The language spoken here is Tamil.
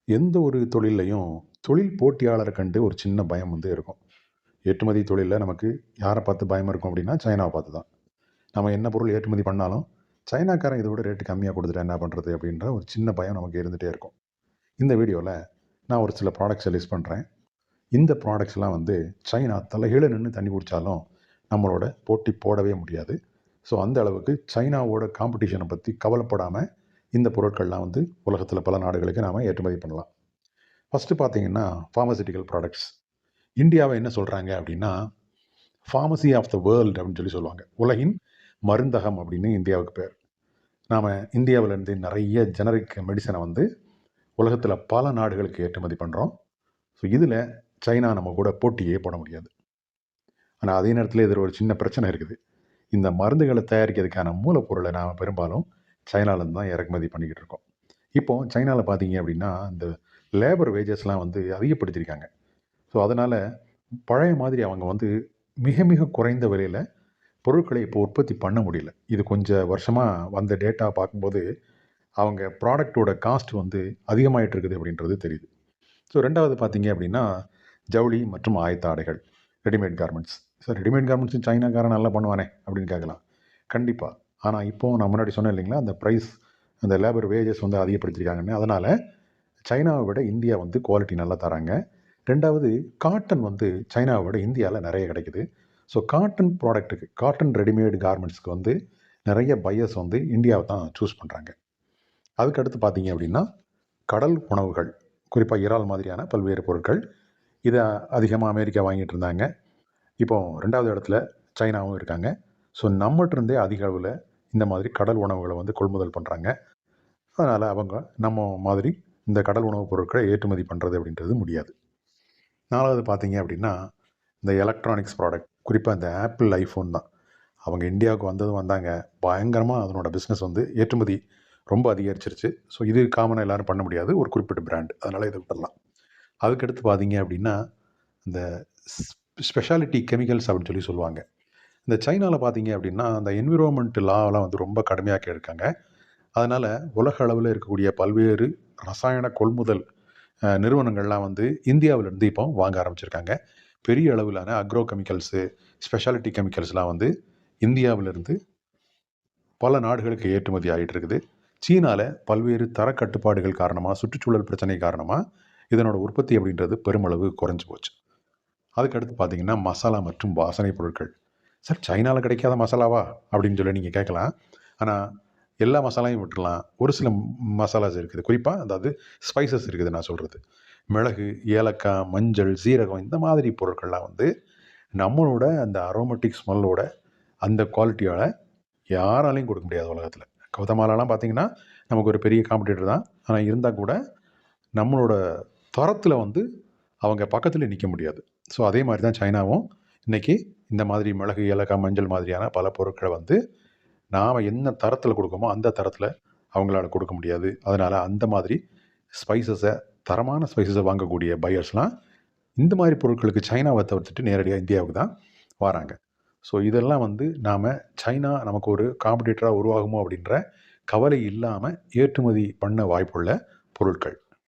எந்த ஒரு தொழில்லையும் தொழில் போட்டியாளரை கண்டு ஒரு சின்ன பயம் வந்து இருக்கும். ஏற்றுமதி தொழில்ல நமக்கு யாரை பார்த்து பயம் இருக்கும் அப்படின்னா, சைனாவ பார்த்து தான். நம்ம என்ன பொருள் ஏற்றுமதி பண்ணாலும், சைனாக்காரன் இத விட ரேட் கம்மியா குடுத்துட்டா என்ன பண்றது? அப்படின்ற ஒரு சின்ன பயம் நமக்கு இருந்துட்டே இருக்கும். இந்த வீடியோல நான் ஒரு சில ப்ராடக்ட்ஸ லிஸ்ட் பண்றேன். இந்த ப்ராடக்ட்ஸ்லாம் வந்து சைனா தலைகீழ நின்னு தண்ணி குடிச்சாலும், நம்மளோட போட்டி போடவே முடியாது. ஸோ அந்த அளவுக்கு சைனாவோட காம்படிஷன பத்தி கவலைப்படாம, இந்த பொருட்கள்லாம் வந்து உலகத்தில பல நாடுகளுக்கு நாம ஏற்றுமதி பண்ணலாம். ஃபர்ஸ்ட்டு பார்த்தீங்கன்னா, பார்மசூட்டிக்கல் ப்ராடக்ட்ஸ். இந்தியாவ என்ன சொல்றாங்க அப்படின்னா, பார்மசி ஆஃப் த வேர்ல்ட் அப்படின்னு சொல்லுவாங்க. உலகின் மருந்தகம் அப்படின்னு இந்தியாவுக்கு பேர். நாம இந்தியாவிலேருந்து நெறைய ஜெனரிக் மெடிசன வந்து உலகத்தில பல நாடுகளுக்கு ஏற்றுமதி பண்றோம். ஸோ இதில சைனா நம்ம கூட போட்டியே போட முடியாது. ஆனா அதே நேரத்தில இதில ஒரு சின்ன பிரச்சனை இருக்குது. இந்த மருந்துகள தயாரிக்கிறதுக்கான மூலப்பொருள நாம பெரும்பாலும் சைனாலேருந்து தான் இறக்குமதி பண்ணிக்கிட்டு இருக்கோம். இப்போ சைனால பார்த்தீங்க அப்படின்னா, இந்த லேபர் வேஜஸ்லாம் வந்து அதிகப்படுத்தியிருக்காங்க. ஸோ அதனால பழைய மாதிரி அவங்க வந்து மிக மிக குறைந்த விலையில பொருட்களை இப்போ உற்பத்தி பண்ண முடியல. இது கொஞ்சம் வருஷமா வந்த டேட்டா பார்க்கும்போது, அவங்க ப்ராடக்ட்டோட காஸ்ட் வந்து அதிகமாயிட்டு இருக்குது அப்படின்றது தெரியுது. ஸோ 2வது பார்த்தீங்க அப்படின்னா, ஜவுளி மற்றும் ஆயத்த ஆடைகள். Readymade garments. சார் ரெடிமேட் கார்மெண்ட்ஸும் சைனாக்காரன் நல்லா பண்ணுவானே அப்படின்னு கேட்கலாம். கண்டிப்பா. ஆனா இப்போ நான் முன்னாடி சொன்னேன் இல்லைங்களா, அந்த பிரைஸ் அந்த லேபர் வேஜஸ் வந்து அதிகப்படுத்தியிருக்காங்கன்னு. அதனால சைனாவ விட இந்தியா வந்து குவாலிட்டி நல்லா தராங்க. 2வது காட்டன் வந்து சைனாவ விட இந்தியால நெறைய கிடைக்குது. ஸோ காட்டன் ப்ராடக்ட்டுக்கு, காட்டன் ரெடிமேட் கார்மெண்ட்ஸ்க்கு வந்து நெறைய பையர்ஸ் வந்து இந்தியாவ தான் சூஸ் பண்றாங்க. அதுக்கு அடுத்து பார்த்தீங்க அப்படின்னா, கடல் உணவுகள். குறிப்பா இறால் மாதிரியான பல்வேறு பொருட்கள். இத அதிகமா அமெரிக்கா வாங்கிட்டு இருந்தாங்க. இப்போ 2வது இடத்துல சைனாவும் இருக்காங்க. ஸோ நம்மட்ட இருந்தே அதிக அளவுல இந்த மாதிரி கடல் உணவுகள வந்து கொள்முதல் பண்றாங்க. அதனால அவங்க நம்ம மாதிரி இந்த கடல் உணவுப் பொருட்கள ஏற்றுமதி பண்றது அப்படின்றது முடியாது. 4வது பார்த்தீங்க அப்படின்னா, இந்த எலக்ட்ரானிக்ஸ் ப்ராடக்ட். குறிப்பா இந்த ஆப்பிள் ஐஃபோன் தான். அவங்க இந்தியாவுக்கு வந்ததும் வந்தாங்க. பயங்கரமா அதனோட பிசினஸ் வந்து ஏற்றுமதி ரொம்ப அதிகரிச்சிருச்சு. ஸோ இது காமனா எல்லாரும் பண்ண முடியாது. ஒரு குறிப்பிட்ட பிராண்ட். அதனால இத விட்டுறலாம். அதுக்கடுத்து பார்த்தீங்க அப்படின்னா, இந்த ஸ் ஸ்பெஷாலிட்டி கெமிக்கல்ஸ் அப்படின்னு சொல்லுவாங்க. இந்த சைனால பார்த்தீங்க அப்படின்னா, அந்த என்விரான்மென்ட் லாலாம் வந்து ரொம்ப கடுமையாக்கி இருக்காங்க. அதனால உலக அளவுல இருக்கக்கூடிய பல்வேறு ரசாயன கொள்முதல் நிறுவனங்கள்லாம் வந்து இந்தியாவிலிருந்து இப்போ வாங்க ஆரம்பிச்சிருக்காங்க. பெரிய அளவிலான அக்ரோ கெமிக்கல்ஸு, ஸ்பெஷாலிட்டி கெமிக்கல்ஸ்லாம் வந்து இந்தியாவிலிருந்து பல நாடுகளுக்கு ஏற்றுமதி ஆயிட்டு இருக்குது. சீனால பல்வேறு தரக் கட்டுப்பாடுகள் காரணமா, சுற்றுச்சூழல் பிரச்சனை காரணமா, இதனோட உற்பத்தி அப்படின்றது பெருமளவு குறைஞ்சு போச்சு. அதுக்கு அடுத்து பார்த்தீங்கன்னா, மசாலா மற்றும் வாசனை பொருட்கள். சார் சைனால கிடைக்காத மசாலாவா? அப்படின்னு சொல்லி நீங்க கேட்கலாம். ஆனா, எல்லா மசாலாவையும் விட்டுறலாம். ஒரு சில மசாலாஸ் இருக்குது. குறிப்பா அதாவது ஸ்பைசஸ் இருக்குது நான் சொல்றது. மிளகு, ஏலக்காய், மஞ்சள், சீரகம் இந்த மாதிரி பொருட்கள்லாம் வந்து நம்மளோட அந்த அரோமேட்டிக் ஸ்மெல்லோட அந்த குவாலிட்டியால யாராலயும் கொடுக்க முடியாது உலகத்துல. கௌதமாலாலாம் பார்த்தீங்கன்னா, நமக்கு ஒரு பெரிய காம்படிட்டர் தான். ஆனா இருந்தா கூட நம்மளோட தரத்துல வந்து அவங்க பக்கத்திலே நிக்க முடியாது. ஸோ அதே மாரி தான் சைனாவும் இன்னைக்கு இந்த மாதிரி மிளகு, ஏலக்காய், மஞ்சள் மாதிரியான பல பொருட்கள வந்து நாம என்ன தரத்தில குடுக்கோமோ, அந்த தரத்தில அவங்களால கொடுக்க முடியாது. அதனால அந்த மாதிரி ஸ்பைசஸ தரமான ஸ்பைசஸ வாங்கக்கூடிய பையர்ஸ்லாம் இந்த மாரி பொருட்களுக்கு சைனாவ தவிர்த்துட்டு நேரடியா இந்தியாவுக்கு தான் வாராங்க. ஸோ இதெல்லாம் வந்து நாம சைனா நமக்கு ஒரு காம்படிட்டரா உருவாகுமோ அப்படின்ற கவலை இல்லாம ஏற்றுமதி பண்ண வாய்ப்புள்ள பொருட்கள்.